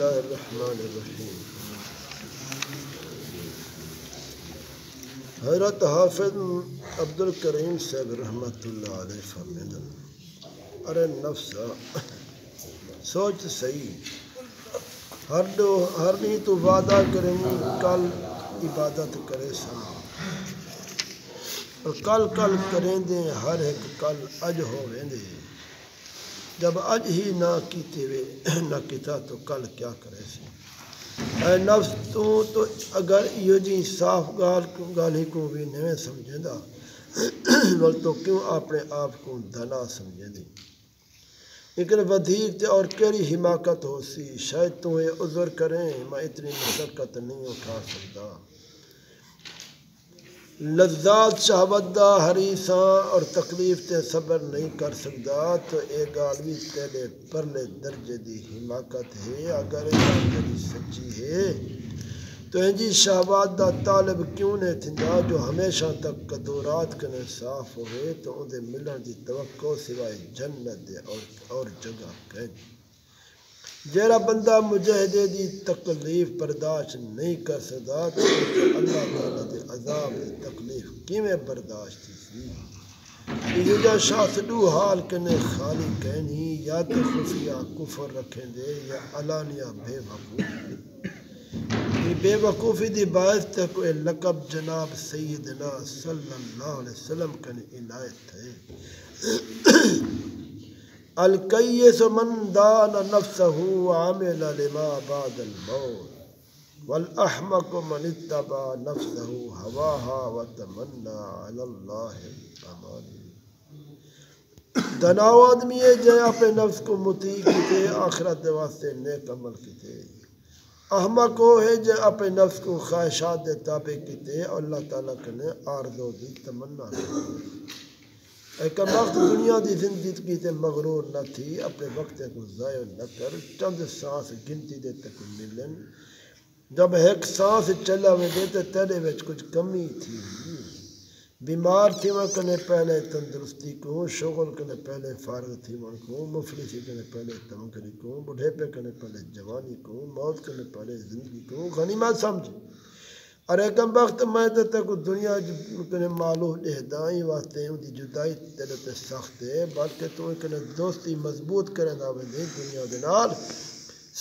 اللہ الرحمن الرحیم۔ حضرت حافظ عبد الکریم صاحب رحمۃ اللہ علیہ فرماتے ہیں، ارے نفسا سوچ صحیح، ہر نہیں تو وعدہ کریں کل عبادت کرے سنا، اور کل کریں دے ہر ایک کل اج ہو ویندے، جب اج ہی نہ کیتے وے نہ کیتا تو کل کیا کرے سی۔ اے نفس تو اگر یہ جی صاف گال ہی کو بھی نہیں سمجھے دا بل تو کیوں اپنے آپ کو دنا سمجھے دی، لیکن ودھیک تے اور کیری حماقت ہو سی، شاید تمہیں عذر کریں میں اتنی مشقت نہیں اٹھا سکتا، لذات شہوت دا حریصاں اور تکلیف تے صبر نہیں کر سکتا، تو اے گال بھی تیرے پرلے درجے دی حماقت ہے، اگر یہ سچی ہے تو انجی شہوات دا طالب کیوں نہیں تھندا جو ہمیشہ تک قدورات کنے صاف ہوئے، تو ان دے ملن دی توقع سوائے جنت دے اور جگہ کہیں۔ جیڑا بندہ مجاہدے دی تکلیف برداشت نہیں کر سکتا تو اللہ تعالیٰ دے عذاب دی تکلیف کیویں برداشت سی۔ یہ جا شاہدو حال کنے خالی کہنی، یا تو خفیہ کفر رکھیں دے یا علانیہ بے وقوفی، یہ بے وقوفی دی باعث تک کوئی لقب جناب سیدنا صلی اللہ علیہ وسلم کنے عنایت ہے۔ الکیس من دان نفسه وعمل لما بعد الموت، والاحمق من اتبع نفسه هواها وتمنى على الله الامانی۔ دناو آدمی ہے جے اپنے نفس کو مطیع کیتے آخرت واسطے نیک عمل کیتے، احمق وہ ہے جے اپنے نفس کو خواہشات دے تابع کیتے اور اللہ تعالیٰ کنے آرزو دی تمنا کیتے۔ ایک وقت دنیا دی زندگی تے مغرور نہ تھی، اپنے وقت کو ضائع نہ کر، چند سانس گنتی دے تک ملن، جب ایک سانس چلا وے تے تیرے وچ کچھ کمی تھی، بیمار تھی من کنے پہلے تندرستی کو، شغل کنے پہلے فارغ تھی من کو، مفلسی کنے پہلے تمکری کو، بڑھے پہ کنے پہلے جوانی کو، موت کنے پہلے زندگی کو غنیمت سمجھ۔ اور ایک وقت میں تک دنیا کنے معلوم اہدائی واسطے ان دی جدائی تیرے تے سخت ہے، بلکہ تو کنے دوستی مضبوط کریں دا وے دنیا دے نال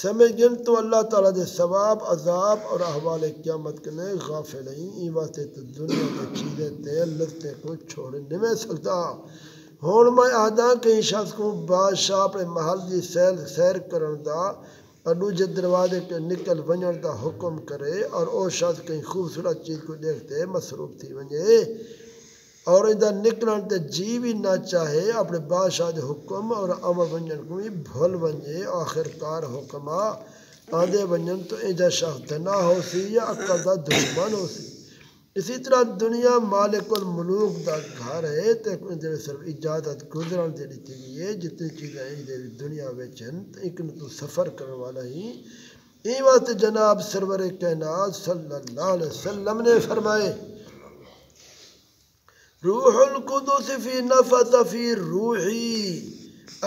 سمجھ گن تو اللہ تعالیٰ دے ثواب عذاب اور احوال قیامت کنے غافل ہیں، این واسطے تو دنیا دے چیزیں تے لذتیں کو چھوڑ نہیں سکتا۔ ہون میں آدھا کہیں شخص کو بادشاہ اپنے محل دی سیر کرن دا اور دوجے دروازے کے نکل ونجن دا حکم کرے، اور او شخص کہیں خوبصورت چیز کو دیکھتے مصروف تھی ونجے اور اندہ نکلن تے جی بھی نہ چاہے، اپنے بادشاہ دے حکم اور امر ونجن کو بھی بھول ونجے، آخر کار حکمہ آندے ونجن تو انجا شخص دنا ہو سی یا عقل دا دشمن ہو سی۔ اسی طرح دنیا مالک الملوک دا گھر ہے، تے اندر صرف اجازت گزرن دے لیتی گئی ہے، جتنی چیزیں اندر دنیا ویچن ایکن تو سفر کرنے والا ہی۔ این وقت جناب سرور کائنات صلی اللہ علیہ وسلم نے فرمائے، روح القدس فی نفث فی روحی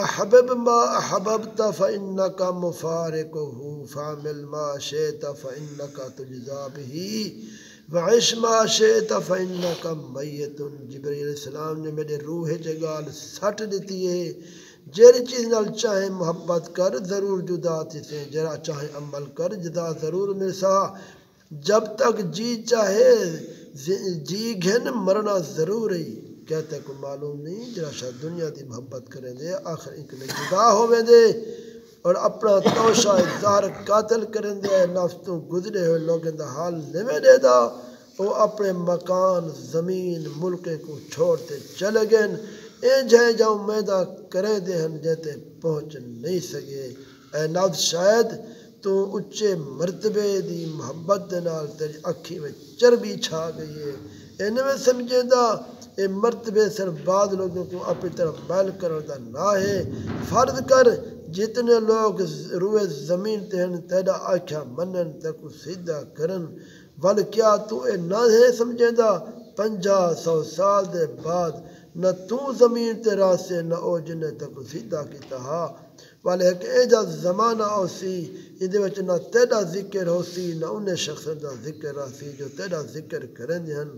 احبب ما احببت فإنک مفارقہ فعمل ما شئت فإنک تجزا بہ وعش ما شئت فإنک میت۔ جبریل علیہ السلام نے میرے روح جگال سٹ دیتی ہے، جیڑی چیز نال چاہے محبت کر ضرور جدا تیسے، جرا چاہے عمل کر جدا ضرور مرسا، جب تک جی چاہے جی گھن مرنا ضرور ہے۔ کہتے کو معلوم نہیں جرا شاید دنیا دی محبت کریں دے آخر ایک نے جدا ہوئے دے اور اپنا توشہ ظاہر قاتل کریں دے، نفس تو گزرے ہوئے لوگوں دا حال نوے دے دا، وہ اپنے مکان زمین ملکیں کو چھوڑتے چلے گئے، این جائے جاؤں میدہ کریں دے ہم جیتے پہنچ نہیں سکے۔ اے نفس شاید تو اچھے مرتبے دی محبت دے نال تیری اکھی میں چربی چھا گئی ہے، اینے میں سمجھے دا اے مرتبے صرف بعض لوگوں کو اپنی طرف میل کرنے دا نہ ہے، فرض کر جتنے لوگ روئے زمین تہن تیرا آکھا منن تک سیدھا کرن، ول کیا تو اے نہ ہے سمجھے دا 50-100 سال دے بعد نہ تو زمین تے راسے نہ او جنہیں تک سیدھا کیتا ہا، والے کہ ایجا زمانہ ہو سی یہ وچ نہ تیرا ذکر ہو سی نہ انہیں شخص دا ذکر آ سی جو تیرا ذکر کریں ہن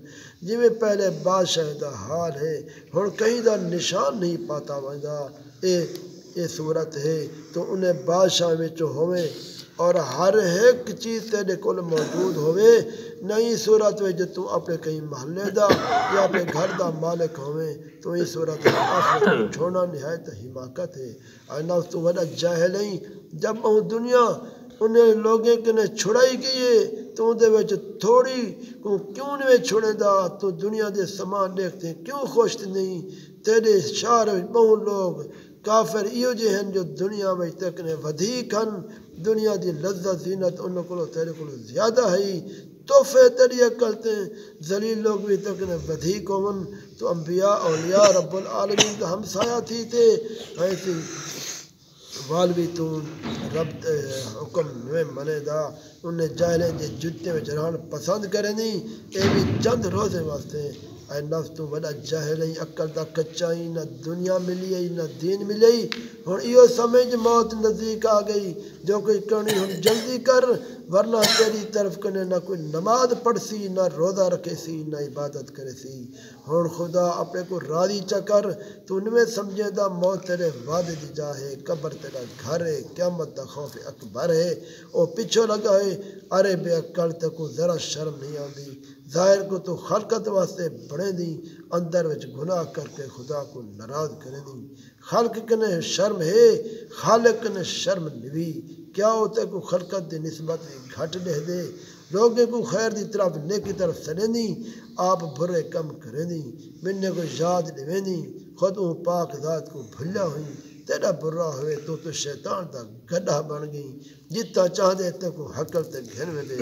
جی میں پہلے بادشاہ دا حال ہے ہن کہیں دا نشان نہیں پاتا وجہ اے صورت ہے تو انہیں بادشاہ وچ ہوئے اور ہر ایک چیز تیرے کول موجود ہوئے نئی صورت میں جب تو اپنے کہیں محلے دا یا اپنے گھر دا مالک ہوئے تو یہ صورت آخرت چھوڑنا نہایت حماقت ہے آئینہ اس تو وڈا جاہل نہیں جب وہ دنیا انہیں لوگیں کنے چھڑائی گئی ہے تو ان دے وچ تھوڑی کیوں نہیں چھڑے دا تو دنیا دے سامان دیکھتے ہیں کیوں خوش نہیں تیرے شہر بہت لوگ کافر ایو جے ہیں جو دنیا میں تک نے ودھیک ہن دنیا دی لذت زینت انہوں کو تیرے کو زیادہ ہے تحفے تیری عقل تے ذلیل لوگ بھی تک نے ودھیک ہون تو انبیاء اولیاء رب العالمین کا ہمسایہ تھی تے ایسی والوی تو رب حکم نوے منے دا انہیں جاہلیں جے جتے میں جرحان پسند کریں نہیں اے بھی چند روزے واسطے اے نفس تو بڑا جاہل ہے عقل دا کچا ہی نہ دنیا ملی ہے نہ دین ملی ہن ایو سمجھ موت نزدیک آ گئی جو کوئی کرنی ہن جلدی کر ورنہ تیری طرف کنے نہ کوئی نماز پڑھ سی نہ روزہ رکھے سی نہ عبادت کرے سی ہن خدا اپنے کو راضی چکر تو ان میں سمجھے دا موت تیرے وعدے دی جا ہے قبر تیرا گھر ہے قیامت دا خوف اکبر ہے او پیچھو لگا ہے ارے بے عقل تے کو ذرا شرم نہیں آندی ظاہر کو تو خلقت واسطے بڑے دی اندر وچ گناہ کر کے خدا کو ناراض کرے دی خلق کنے شرم ہے خالق کنے شرم نوی کیا ہوتا ہے کو خلقت دی نسبت گھٹ لے دے لوگے کو خیر دی طرف نیکی طرف سڑے دی آپ برے کم کرے دی مننے کو یاد لے دی خود وہ پاک ذات کو بھلا ہوئی تیرا برا ہوئے تو شیطان دا گڑھا بن گئی جتا چاہ دے تے کو حقل تے گھر میں دے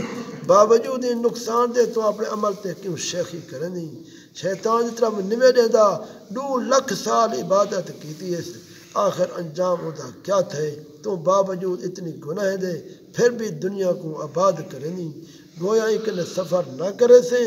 باوجود نقصان دے تو اپنے عمل تے کیوں شیخی کرنی شیطان دی طرف نوے دے دا 2 لکھ سال عبادت کیتی ہے آخر انجام دا کیا تھے تو باوجود اتنی گناہ دے پھر بھی دنیا کو آباد کرنی گویا ایک نے سفر نہ کرے سے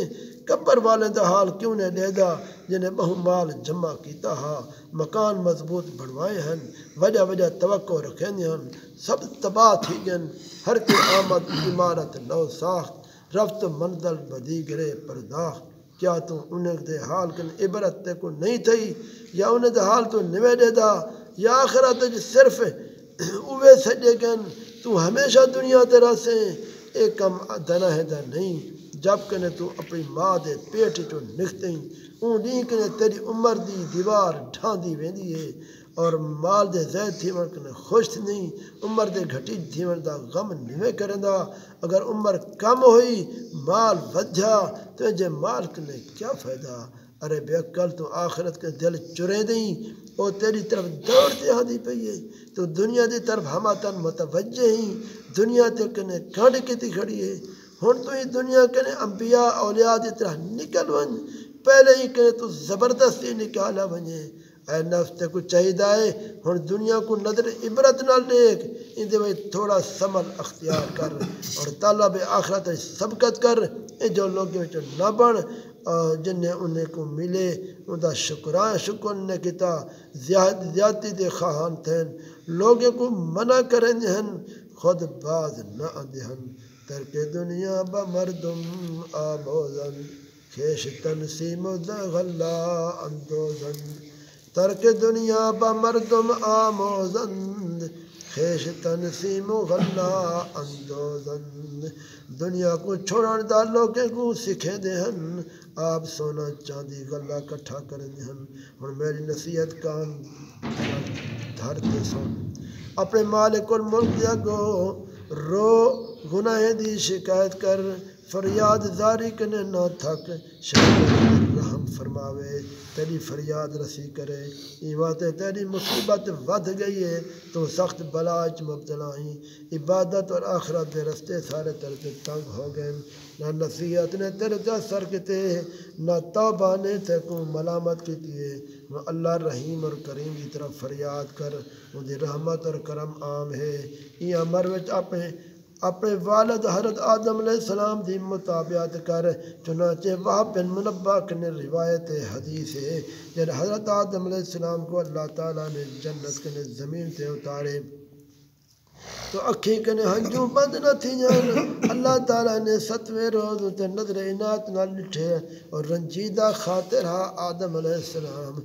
قبر والے دا حال کیوں نے لے دا جنہیں بہو مال جمع کیتا ہا مکان مضبوط بڑھوائے ہیں وجہ توقع رکھیں ہیں سب تباہ تھی گن ہر کی آمد عمارت نو ساخت رفت منزل بدی گرے پرداخت کیا تو انہیں دے حال کن عبرت تے کو نہیں تھی یا انہیں دے حال تو نوے دے دا یا آخرت صرف اوے سجے گن تو ہمیشہ دنیا تیرا سے ایک کم دنا ہے دا نہیں جب کنے تو اپنی ماں دے پیٹ چو نکھتے ہیں اون نہیں کنے تیری عمر دی دیوار ڈھان دی ویندی ہے اور مال دے زید تھی من کنے خوش نہیں عمر دے گھٹی تھی من دا غم نوے کرندا اگر عمر کم ہوئی مال ودھیا تو جے مال کنے کیا فائدہ ارے بے عقل تو آخرت کے دل چرے دیں اور تیری طرف دوڑتے ہاں دی پئی ہے تو دنیا دی طرف ہما تن متوجہ ہی دنیا تے کنے کھڑ کے تی کھڑی ہے ہن تو ہی دنیا کنے انبیاء اولیاء دی طرح نکل ون پہلے ہی کنے تو زبردستی نکالا ونجے اے نفس تے کو چاہیے ہے ہن دنیا کو نظر عبرت نہ دیکھ ان دے میں تھوڑا سمل اختیار کر اور طلب آخرت سبقت کر اے جو لوگوں وچ نہ بن جنہیں انہیں کو ملے ان دا شکر نے کیتا زیادتی دے خواہان تھین لوگوں کو منع کریں ہن خود باز نہ آندے ہن ترک دنیا با مردم آموزن خیش تنسیم دا غلا اندوزن ترک دنیا با مردم آموزن خیش تنسیم غلا اندوزن دنیا کو چھوڑن دا لوگوں کو سکھے دے ہن آپ سونا چاندی غلہ کٹھا کریں ہن اور میری نصیحت کان دھرتے سن اپنے مالک الملک دیا گو رو گناہ دی شکایت کر فریاد زاری کنے نہ تھک شاید رحم فرماوے تیری فریاد رسی کرے ایوات تیری مصیبت ود گئی ہے تو سخت بلاچ مبتلا ہی عبادت اور آخرت دے رستے سارے طرف تنگ ہو گئے نہ نصیحت نے تیرے جا سر کتے نہ توبہ نے تے کو ملامت کیتی ہے وہ اللہ رحیم اور کریم کی طرف فریاد کر وہ دی رحمت اور کرم عام ہے یہ امر وچ اپنے والد حضرت آدم علیہ السلام دی مطابعت کر چنانچہ وہب بن منبہ نے روایت حدیث ہے جب حضرت آدم علیہ السلام کو اللہ تعالیٰ نے جنت کے زمین سے اتارے تو اکھی کنے ہنجوں بند نہ تھی جان اللہ تعالیٰ نے 7ویں روز تے نظر عنایت نہ ڈٹھے اور رنجیدہ خاطر ہا آدم علیہ السلام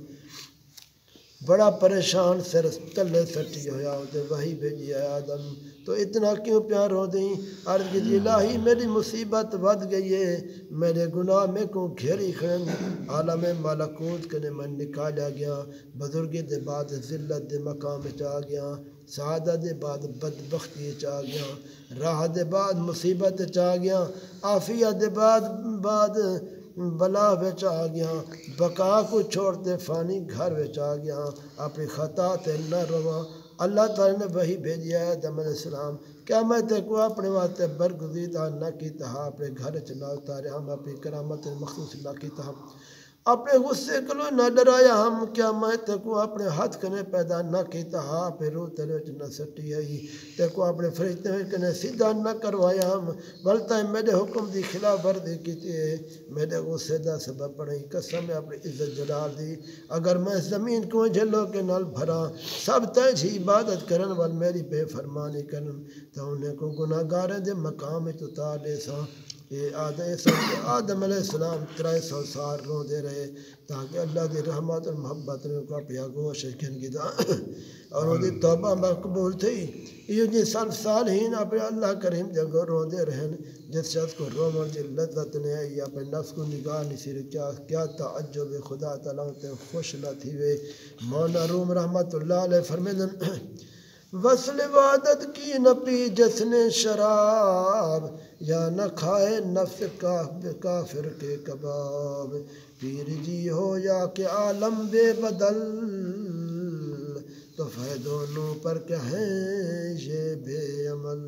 بڑا پریشان سر تلے سٹی ہویا تے وہی بھیجی ہے آدم تو اتنا کیوں پیار ہو دیں عرض کی الہی میری مصیبت ود گئی ہے میرے گناہ میں کو گھیری کھڑن عالم ملکوت کنے میں نکالا گیا بزرگی دے بعد ذلت دے مقام چا گیا سعادت دے بعد بدبختی چا گیا راہ دے بعد مصیبت چا گیا عافیت دے بعد بلا وچ آ گیا بقا کو چھوڑتے فانی گھر وچ آ گیا اپنی خطا تے نہ رواں اللہ تعالیٰ نے وہی بھیجیا ہے آدم علیہ السلام کیا میں تے کو اپنے واسطے برگزیدہ نہ کیتا اپنے گھر چ نہ اتاریا ہم اپنی کرامت مخصوص نہ کیتا اپنے غصے کلو نہ ڈرایا ہم کیا میں تے کو اپنے ہاتھ کنے پیدا نہ کیتا اپنے روح تیرے وچ نہ سٹی ہے تے کو اپنے فرشتے کنے سیدھا نہ کروایا ہم بلتا میرے حکم دی خلاف ورزی کیتی ہے میرے غصے دا سبب بڑی قسم ہے اپنی عزت جلال دی اگر میں زمین کو جھلو کے نال بھرا سب تجھی عبادت کرن وال میری بے فرمانی کرن تو انہیں کو گناہگاریں دے مقام تو اتار دے سا یہ آدم علیہ السلام 300 سال رو دے رہے تاکہ اللہ دی رحمت اور محبت نے کو پیا گوش کن کی دا اور وہ دی توبہ مقبول تھی یہ جی سال ہی نہ پہ اللہ کریم جگہ رو دے رہن جس شخص کو رومن دی لذت نے آئی اپنے نفس کو نگاہ نہیں سی کیا تعجب خدا تعالیٰ تے خوش نہ تھی وے مولانا روم رحمت اللہ علیہ فرمیدن وصل عبادت کی نہ پی جس نے شراب یا نہ کھائے نفس کافر کے کباب پیر جی ہو یا کہ عالم بے بدل تو دونوں پر کہیں یہ بے عمل